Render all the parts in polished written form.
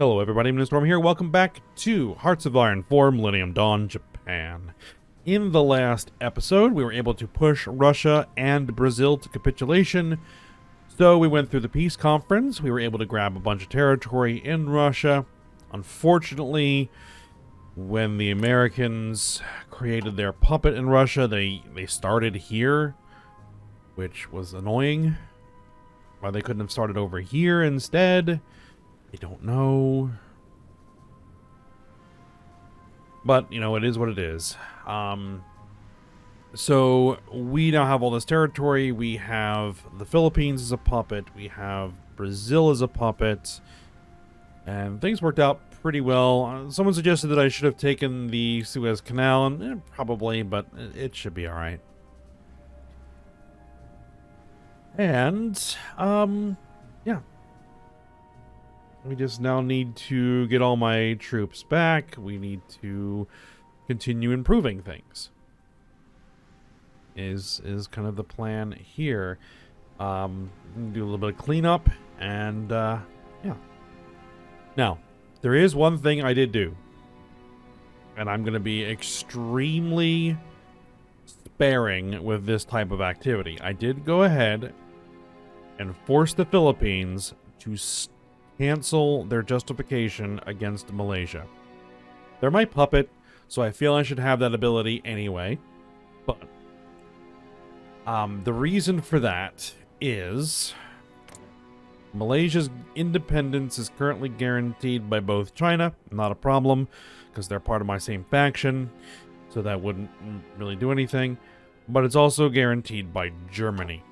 Hello everybody, Storm here. Welcome back to Hearts of Iron 4 Millennium Dawn, Japan. In the last episode, we were able to push Russia and Brazil to capitulation. So we went through the peace conference. We were able to grab a bunch of territory in Russia. Unfortunately, when the Americans created their puppet in Russia, they started here, which was annoying. Why they couldn't have started over here instead, I don't know. But, you know, it is what it is. So, we now have all this territory. We have the Philippines as a puppet. We have Brazil as a puppet. And things worked out pretty well. Someone suggested that I should have taken the Suez Canal, and probably, but it should be alright. And, yeah. We just now need to get all my troops back. We need to continue improving things. Is kind of the plan here. Do a little bit of cleanup, and yeah. Now, there is one thing I did do, and I'm going to be extremely sparing with this type of activity. I did go ahead and force the Philippines to cancel their justification against Malaysia. They're my puppet, so I feel I should have that ability anyway. But the reason for that is Malaysia's independence is currently guaranteed by both China, not a problem, because they're part of my same faction, so that wouldn't really do anything. But it's also guaranteed by Germany.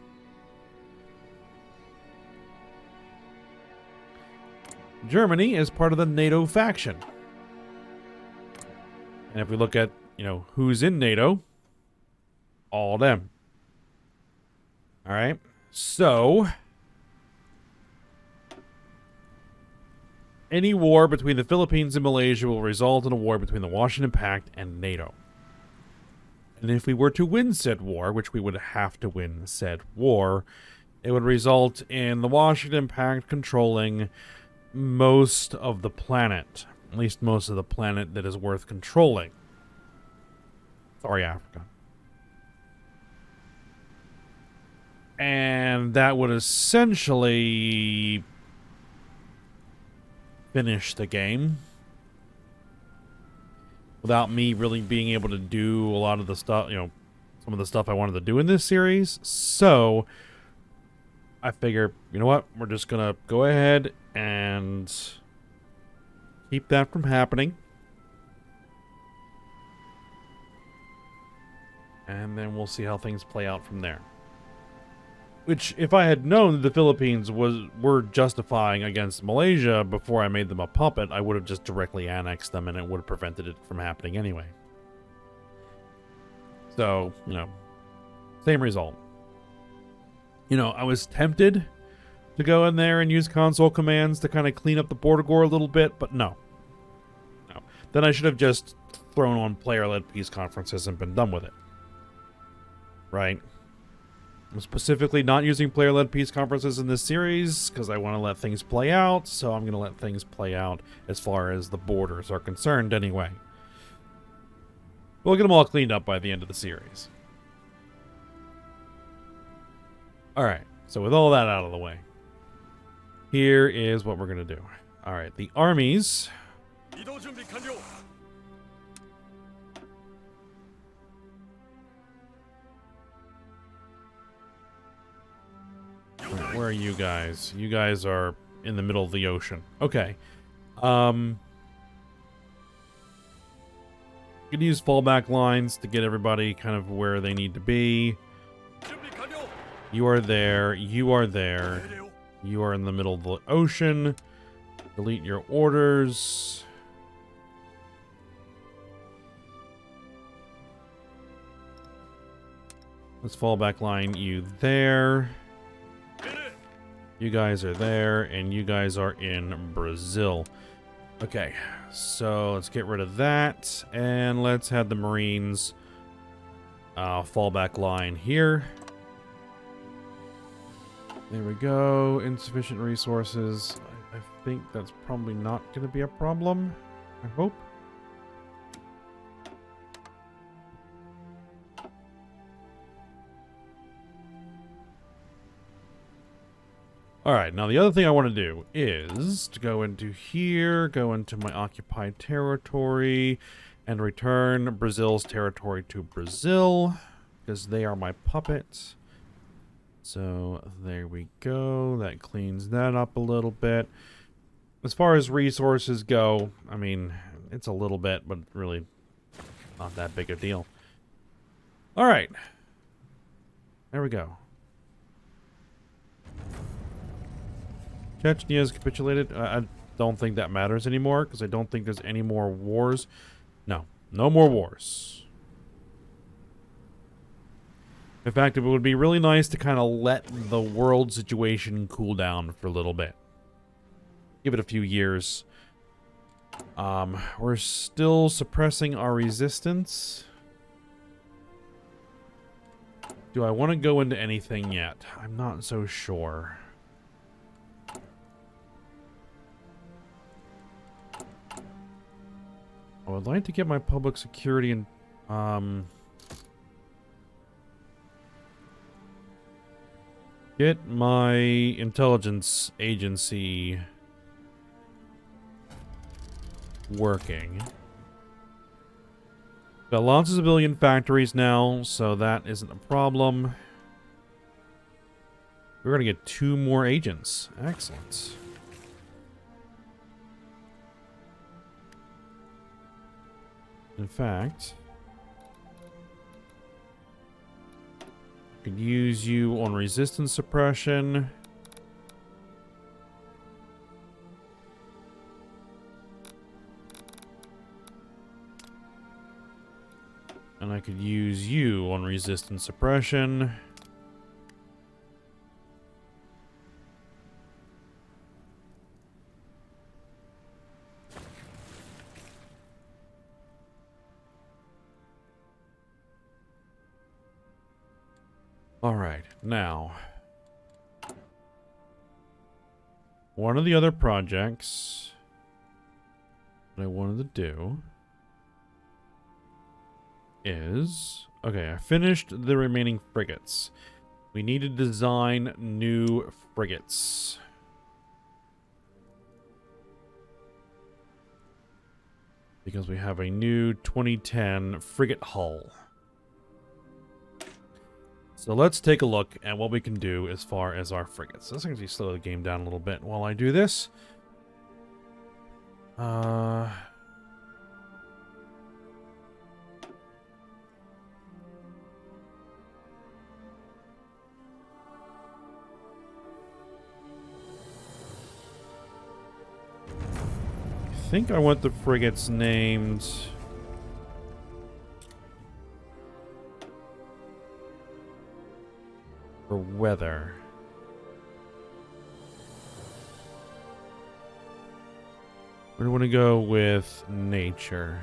Germany is part of the NATO faction. And if we look at, you know, who's in NATO, all of them. Alright, so any war between the Philippines and Malaysia will result in a war between the Washington Pact and NATO. And if we were to win said war, which we would have to win said war, it would result in the Washington Pact controlling most of the planet. At least most of the planet that is worth controlling. Sorry, Africa. And that would essentially finish the game without me really being able to do a lot of the stuff, you know, some of the stuff I wanted to do in this series. So I figure, you know what, we're just gonna go ahead and keep that from happening. And then we'll see how things play out from there. Which, if I had known that the Philippines were justifying against Malaysia before I made them a puppet, I would have just directly annexed them and it would have prevented it from happening anyway. So, you know, same result. You know, I was tempted to go in there and use console commands to kind of clean up the border gore a little bit, but no. No. Then I should have just thrown on player-led peace conferences and been done with it. Right? I'm specifically not using player-led peace conferences in this series because I want to let things play out, so I'm going to let things play out as far as the borders are concerned anyway. We'll get them all cleaned up by the end of the series. Alright, so with all that out of the way, here is what we're going to do. Alright, the armies. Right, where are you guys? You guys are in the middle of the ocean. Okay. You can use fallback lines to get everybody kind of where they need to be. You are there. You are there. You are in the middle of the ocean. Delete your orders. Let's fallback line you there. You guys are there, and you guys are in Brazil. Okay, so let's get rid of that, and let's have the Marines fallback line here. There we go. Insufficient resources. I think that's probably not going to be a problem. I hope. Alright, now the other thing I want to do is to go into here, go into my occupied territory, and return Brazil's territory to Brazil, because they are my puppets. So there we go. That cleans that up a little bit. As far as resources go, I mean, it's a little bit, but really not that big a deal. Alright. There we go. Chechnya has capitulated. I don't think that matters anymore, because I don't think there's any more wars. No. No more wars. In fact, it would be really nice to kind of let the world situation cool down for a little bit. Give it a few years. We're still suppressing our resistance. Do I want to go into anything yet? I'm not so sure. I would like to get my public security and get my intelligence agency working. Got lots of civilian factories now, so that isn't a problem. We're gonna get 2 more agents. Excellent. In fact, I could use you on resistance suppression. And I could use you on resistance suppression. Alright, now, one of the other projects that I wanted to do is, okay, I finished the remaining frigates. We need to design new frigates. Because we have a new 2010 frigate hull. So let's take a look at what we can do as far as our frigates. Let's actually slow the game down a little bit while I do this. I think I want the frigates named... for weather. We're going to go with nature.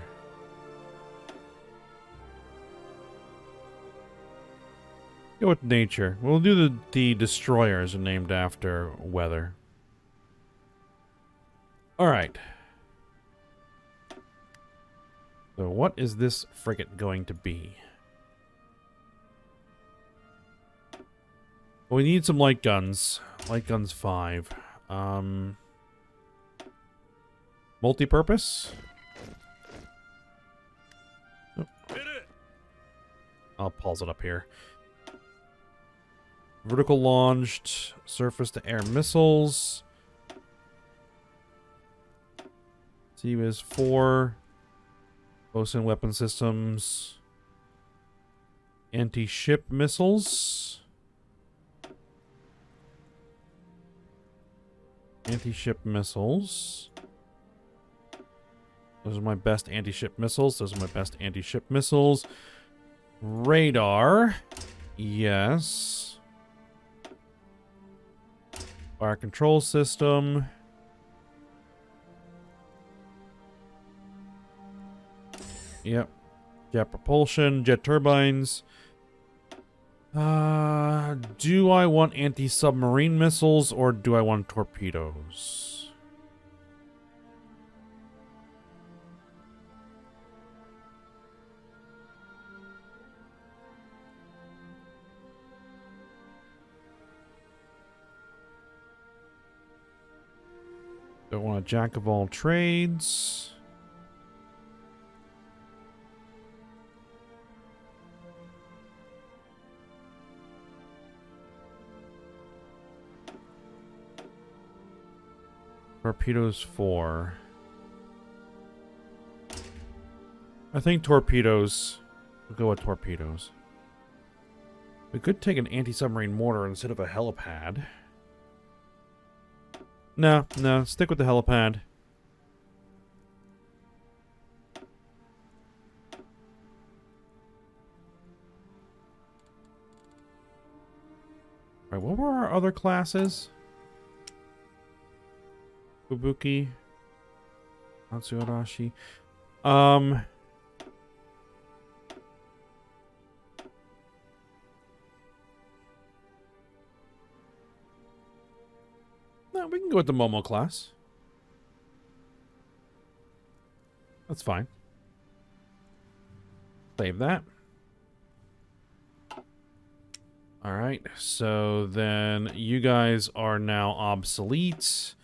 Go with nature. We'll do the destroyers are named after weather. Alright. So what is this frigate going to be? Well, we need some light guns. Light guns 5. Multi-purpose? Oh. I'll pause it up here. Vertical launched surface-to-air missiles. CBIS 4. Close-in weapon systems. Anti-ship missiles. Anti-ship missiles. Those are my best anti-ship missiles. Those are my best anti-ship missiles. Radar. Yes. Fire control system. Yep. Jet propulsion. Jet turbines. Do I want anti-submarine missiles or do I want torpedoes? Don't want a jack of all trades. Torpedoes 4. I think torpedoes. We'll go with torpedoes. We could take an anti-submarine mortar instead of a helipad. No, stick with the helipad. Alright, what were our other classes? Fubuki. Matsuarashi. No, we can go with the Momo class. That's fine. Save that. Alright, so then you guys are now obsolete.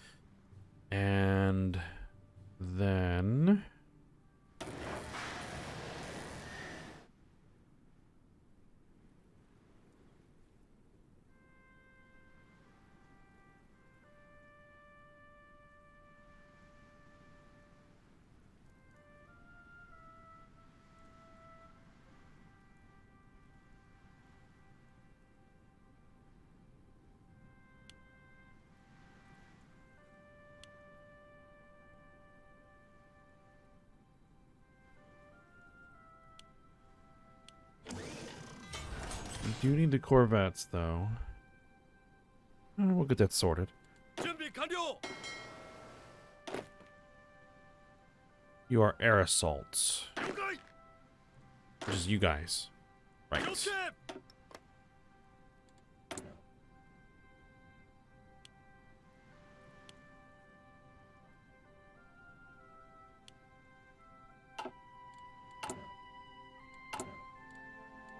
And then... we do need the corvettes, though. We'll get that sorted. You are air assaults. Which is you guys. Right.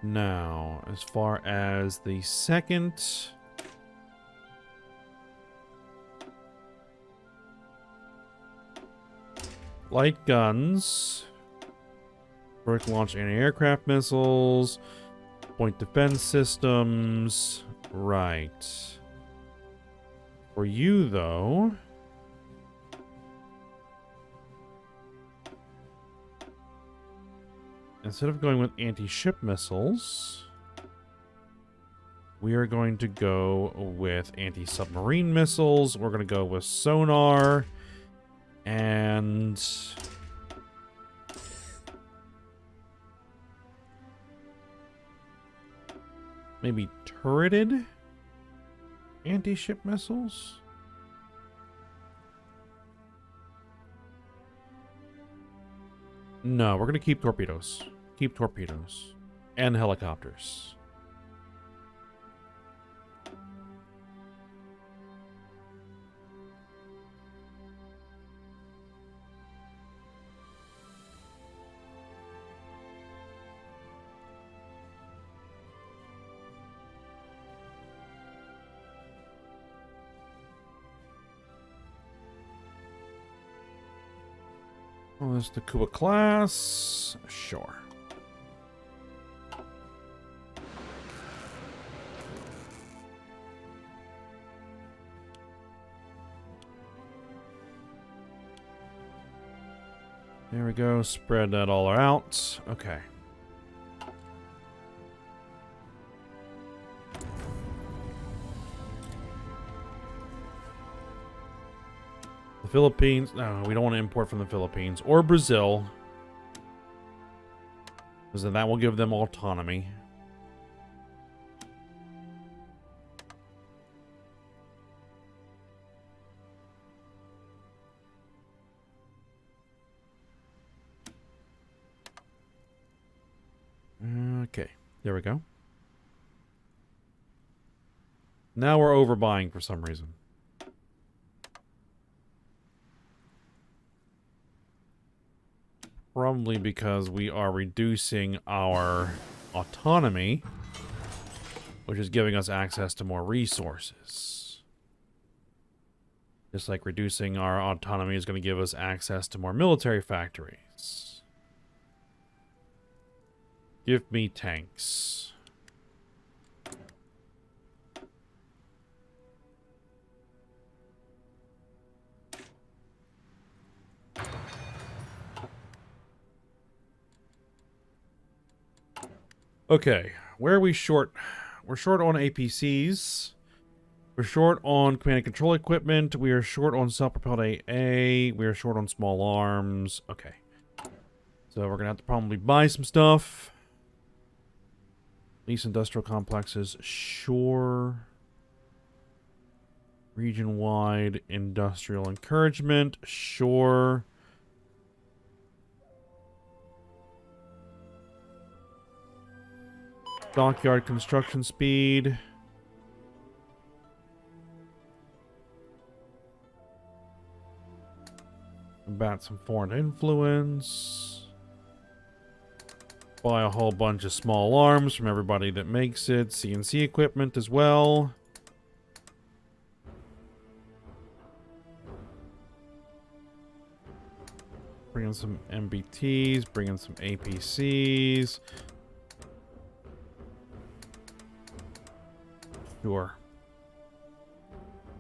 Now, as far as the second... light guns. Vertical launch anti-aircraft missiles. Point defense systems. Right. For you, though... instead of going with anti-ship missiles, we are going to go with anti-submarine missiles. We're going to go with sonar and maybe turreted anti-ship missiles. No, we're going to keep torpedoes. Keep torpedoes. And helicopters. Oh, there's the Kuba class. Sure. There we go. Spread that all out. Okay. The Philippines. No, we don't want to import from the Philippines or Brazil, because then that will give them autonomy. Okay, there we go. Now we're overbuying for some reason. Probably because we are reducing our autonomy, which is giving us access to more resources. Just like reducing our autonomy is going to give us access to more military factories. Give me tanks. Okay, where are we short? We're short on APCs. We're short on command and control equipment. We are short on self-propelled AA. We are short on small arms. Okay. So we're going to have to probably buy some stuff. Lease industrial complexes. Sure. Region-wide industrial encouragement. Sure. Dockyard construction speed. Combat some foreign influence. Buy a whole bunch of small arms from everybody that makes it. CNC equipment as well. Bring in some MBTs. Bring in some APCs. Sure.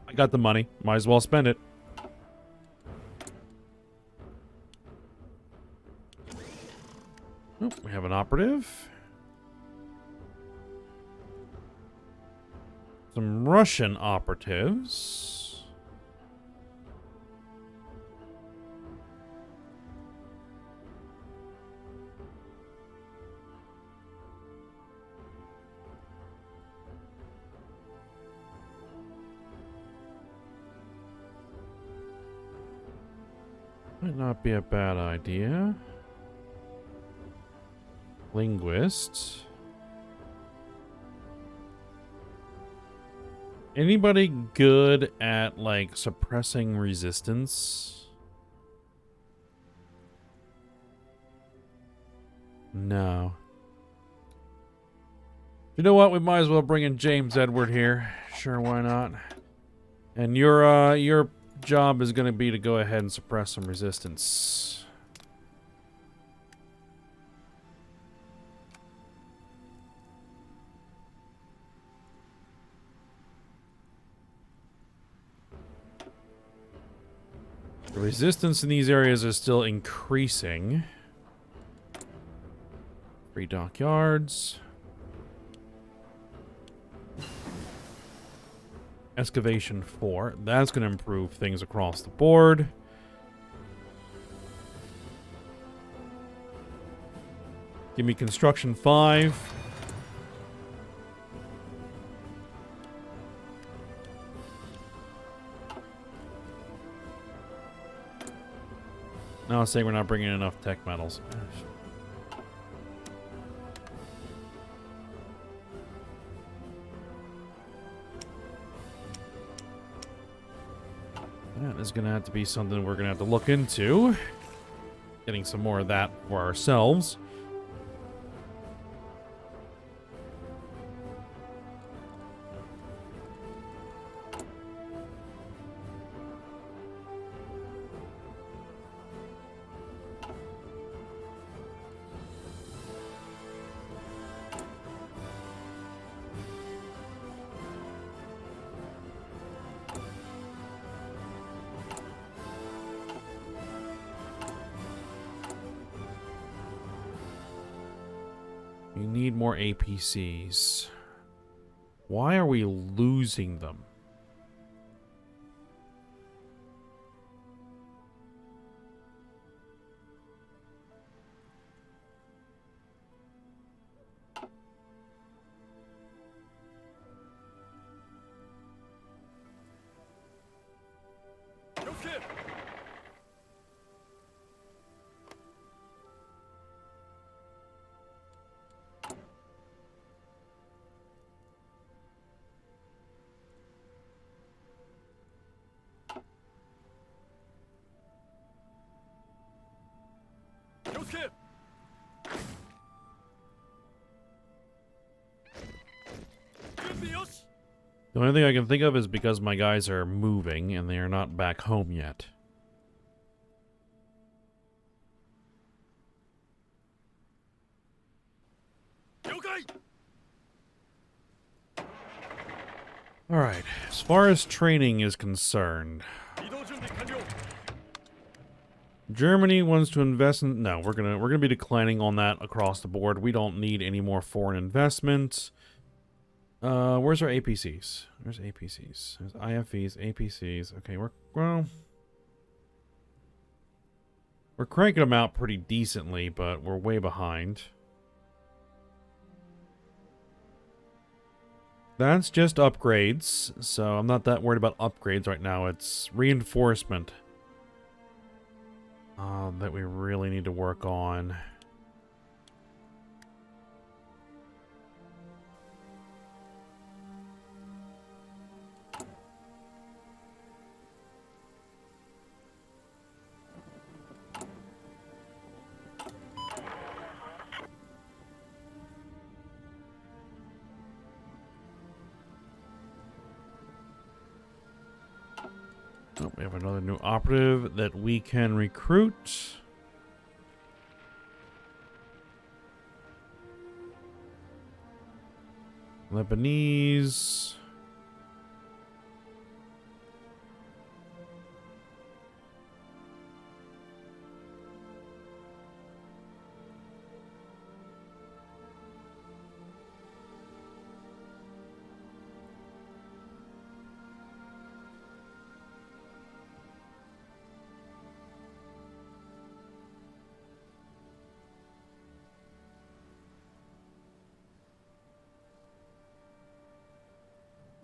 I got the money. Might as well spend it. Oh, we have an operative. Some Russian operatives. Might not be a bad idea. Linguist. Anybody good at, like, suppressing resistance? No. You know what? We might as well bring in James Edward here. Sure, why not? And your job is going to be to go ahead and suppress some resistance. The resistance in these areas is still increasing. 3 dockyards. Excavation 4. That's going to improve things across the board. Give me construction 5. Now I'm saying we're not bringing enough tech metals. That is going to have to be something we're going to have to look into. Getting some more of that for ourselves. We need more APCs. Why are we losing them? The only thing I can think of is because my guys are moving and they are not back home yet. Alright, as far as training is concerned, Germany wants to invest in... No, we're gonna be declining on that across the board. We don't need any more foreign investment. Where's our APCs? There's APCs. There's IFVs, APCs. Okay, we're cranking them out pretty decently, but we're way behind. That's just upgrades, so I'm not that worried about upgrades right now. It's reinforcement that we really need to work on. Oh, we have another new operative that we can recruit. Lebanese.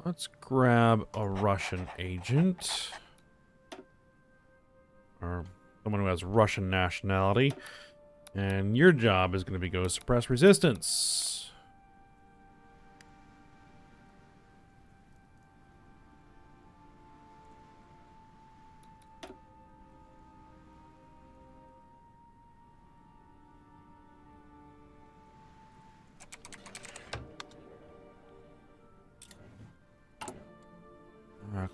Let's grab a Russian agent. Or someone who has Russian nationality. And your job is going to be go suppress resistance.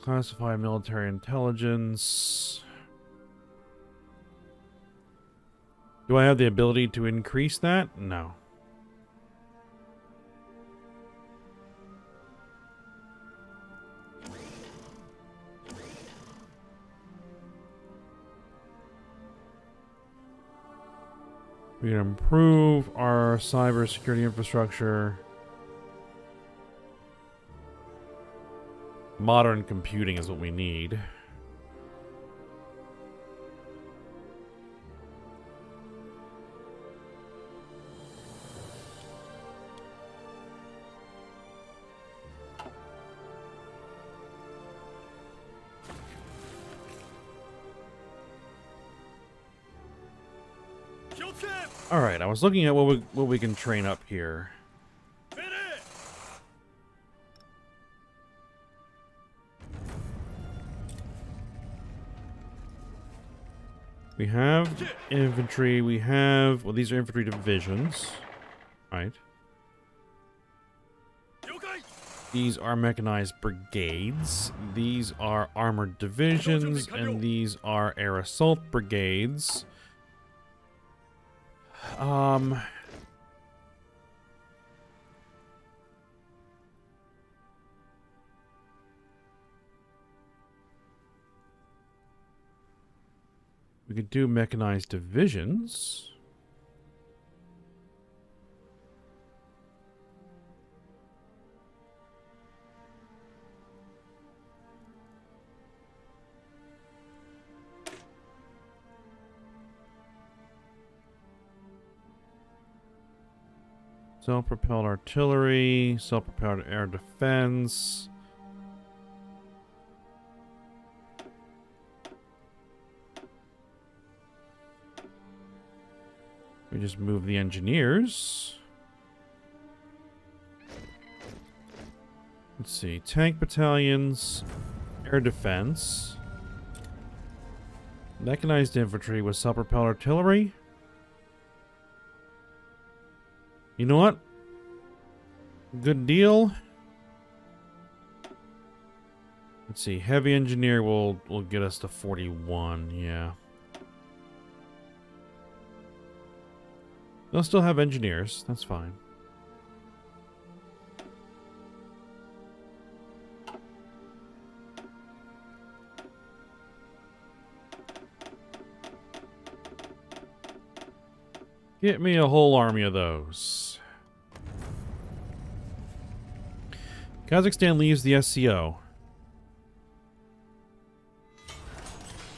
Classified military intelligence. Do I have the ability to increase that? No. We can improve our cybersecurity infrastructure. Modern computing is what we need. All right, I was looking at what we can train up here. We have infantry, we have... Well, these are infantry divisions. Right. These are mechanized brigades. These are armored divisions. And these are air assault brigades. We could do mechanized divisions. Self-propelled artillery, self-propelled air defense. We just move the engineers. Let's see. Tank battalions, air defense, mechanized infantry with self-propelled artillery. You know what? Good deal. Let's see. Heavy engineer will get us to 41. Yeah. They'll still have engineers. That's fine. Get me a whole army of those. Kazakhstan leaves the SCO.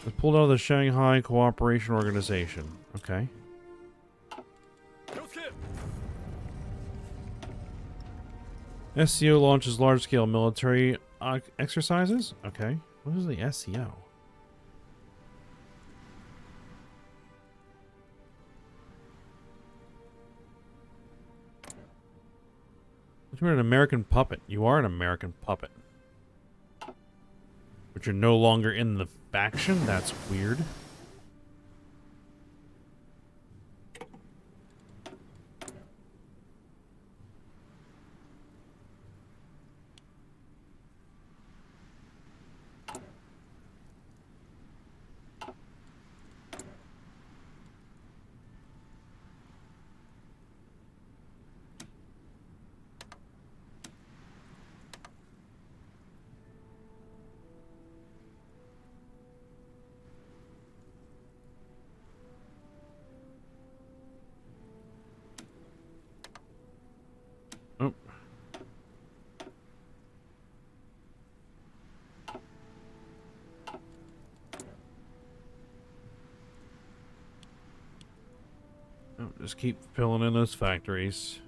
They pulled out of the Shanghai Cooperation Organization. Okay. SCO launches large-scale military exercises? Okay. What is the SCO? You're an American puppet. You are an American puppet. But you're no longer in the faction? That's weird. Oh. Oh, just keep filling in those factories.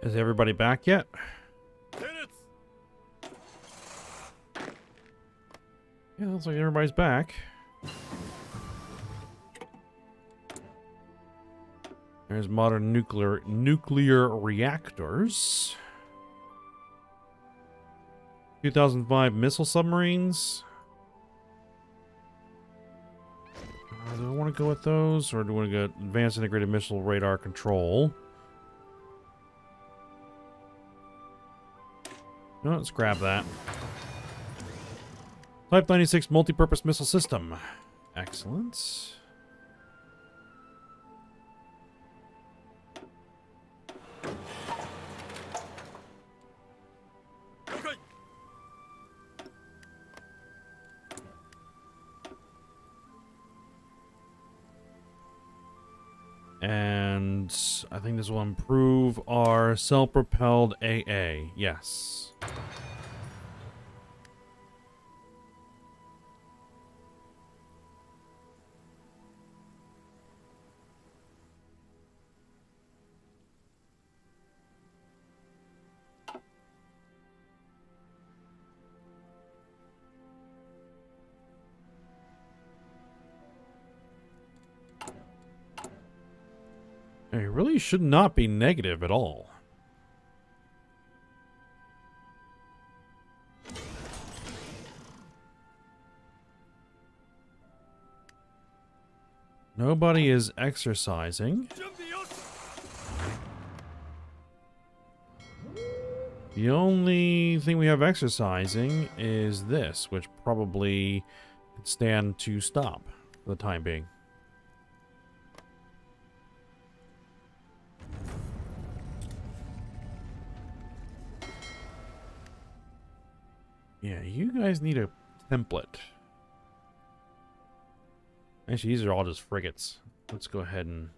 Is everybody back yet? Yeah, looks like everybody's back. There's modern nuclear reactors. 2005 missile submarines. Do I want to go with those, or do I want to go advanced integrated missile radar control? No, let's grab that. Type 96 multi-purpose missile system. Excellent. And I think this will improve our self-propelled AA. Yes. It really should not be negative at all. Nobody is exercising. The only thing we have exercising is this, which probably could stand to stop for the time being. Yeah, you guys need a template. Actually, these are all just frigates. Let's go ahead and...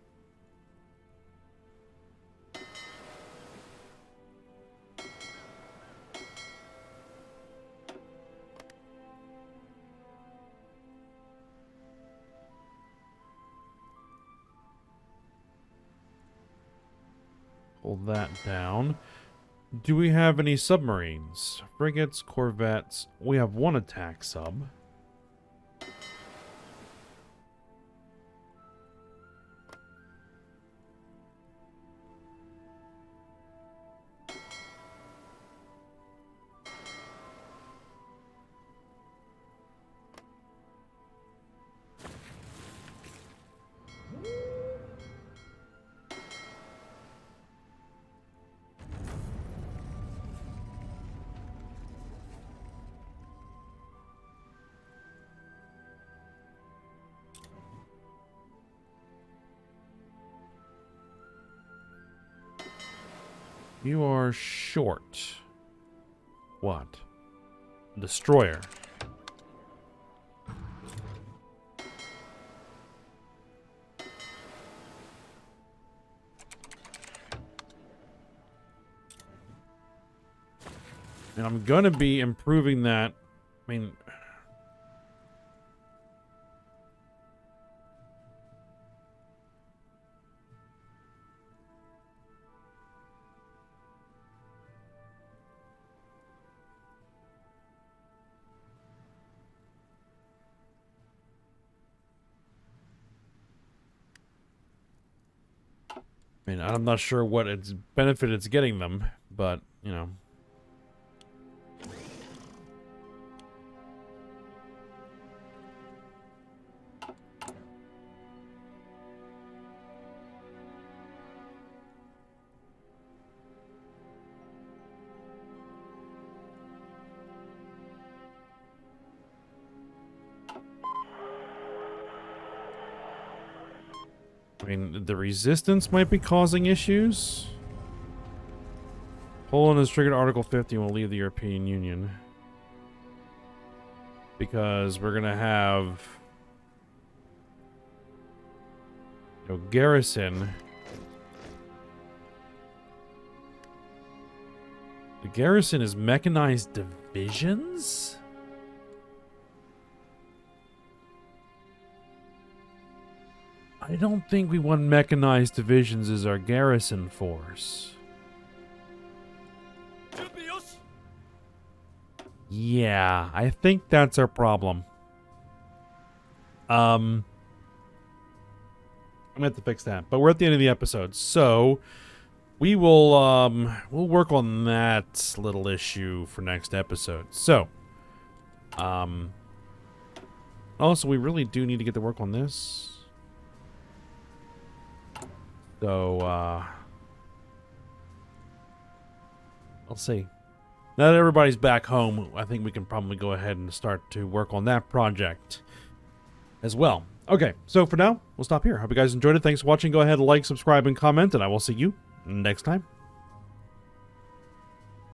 pull that down. Do we have any submarines? Frigates, corvettes. We have one attack sub. You are short. What? A destroyer. And I'm going to be improving that. I mean... I'm not sure what its benefit it's getting them, but, you know. I mean, the resistance might be causing issues. Poland has triggered Article 50 and will leave the European Union. Because we're going to have... Garrison. The Garrison is mechanized divisions? I don't think we want mechanized divisions as our garrison force. Yeah, I think that's our problem. I'm gonna have to fix that. But we're at the end of the episode, so we will we'll work on that little issue for next episode. So also we really do need to get to work on this. So, I'll see. Now that everybody's back home, I think we can probably go ahead and start to work on that project as well. Okay, so for now, we'll stop here. Hope you guys enjoyed it. Thanks for watching. Go ahead, like, subscribe, and comment, and I will see you next time.